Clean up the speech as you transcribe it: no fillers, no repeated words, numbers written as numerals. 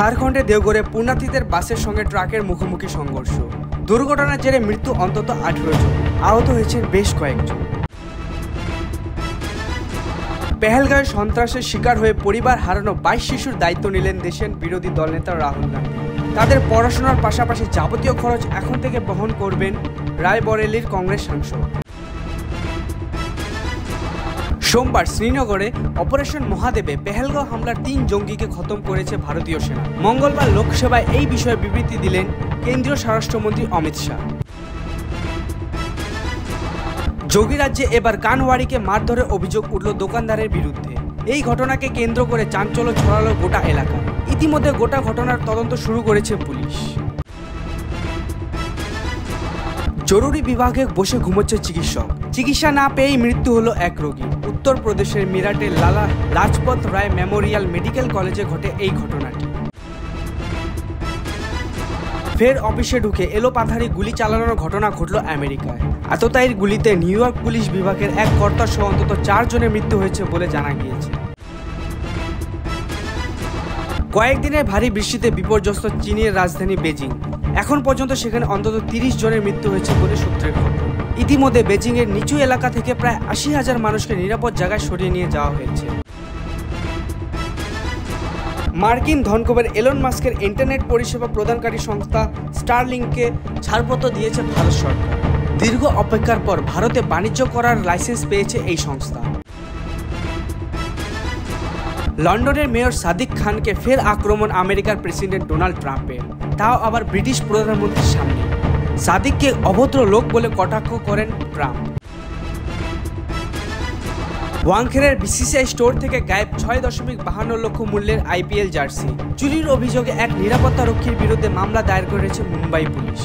ঝাড়খণ্ডে দেওঘরে পুণ্যার্থীদের বাসের সঙ্গে ট্রাকের মুখোমুখি সংঘর্ষ। দুর্ঘটনার জেরে মৃত্যু অন্তত 18 জন, আহত হয়েছেন বেশ কয়েকজন। পেহেলগাঁওয়ে সন্ত্রাসের শিকার হয়ে পরিবার হারানো 22 শিশুর দায়িত্ব নিলেন দেশের বিরোধী দলনেতা রাহুল গান্ধী। তাদের পড়াশোনার পাশাপাশি যাবতীয় খরচ এখন থেকে বহন করবেন রায়বরেলির কংগ্রেস সাংসদ। সোমবার শ্রীনগরে অপারেশন মহাদেবে পেহেলগাঁও হামলার 3 জঙ্গিকে খতম করেছে ভারতীয় সেনা। মঙ্গলবার লোকসভায় এই বিষয়ে বিবৃতি দিলেন কেন্দ্রীয় স্বরাষ্ট্রমন্ত্রী অমিত শাহ। যোগীরাজ্যে এবার কানওয়াড়িকে মারধরের অভিযোগ উঠল দোকানদারের বিরুদ্ধে। এই ঘটনাকে কেন্দ্র করে চাঞ্চল্য ছড়ালো গোটা এলাকা। ইতিমধ্যে গোটা ঘটনার তদন্ত শুরু করেছে পুলিশ। জরুরি বিভাগে বসে ঘুমোচ্ছে চিকিৎসক। চিকিৎসা না পেয়েই মৃত্যু হলো এক রোগী। উত্তরপ্রদেশের মিরাটের লালা লাজপত রায় মেমোরিয়াল মেডিকেল কলেজে ঘটে এই ঘটনাটি। ফের অফিসে ঢুকে এলোপাথারি গুলি চালানোর ঘটনা ঘটল আমেরিকায়। আততায়ীর গুলিতে নিউ ইয়র্ক পুলিশ বিভাগের এক কর্তা সহ অন্তত 4 জনের মৃত্যু হয়েছে বলে জানা গিয়েছে। কয়েকদিনের ভারী বৃষ্টিতে বিপর্যস্ত চীনের রাজধানী বেজিং। এখন পর্যন্ত সেখানে অন্তত 30 জনের মৃত্যু হয়েছে বলে সূত্রের খবর। ইতিমধ্যে বেজিংয়ের নিচু এলাকা থেকে প্রায় 80,000 মানুষকে নিরাপদ জায়গায় সরিয়ে নিয়ে যাওয়া হয়েছে। মার্কিন ধনকুবের এলন মাস্কের ইন্টারনেট পরিষেবা প্রদানকারী সংস্থা স্টারলিংককে ছাড়পত্র দিয়েছে ভারত সরকার। দীর্ঘ অপেক্ষার পর ভারতে বাণিজ্য করার লাইসেন্স পেয়েছে এই সংস্থা। লন্ডনের মেয়র সাদিক খানকে ফের আক্রমণ আমেরিকার প্রেসিডেন্ট ডোনাল্ড ট্রাম্পের, তাও আবার ব্রিটিশ প্রধানমন্ত্রীর সামনে। সাদিককে অভদ্র লোক বলে কটাক্ষ করেন ট্রাম্প। ওয়াংখেড়ের বিসিসিআই স্টোর থেকে গায়েব 6.52 লক্ষ মূল্যের IPL জার্সি। চুরির অভিযোগে এক নিরাপত্তা রক্ষীর বিরুদ্ধে মামলা দায়ের করেছে মুম্বাই পুলিশ।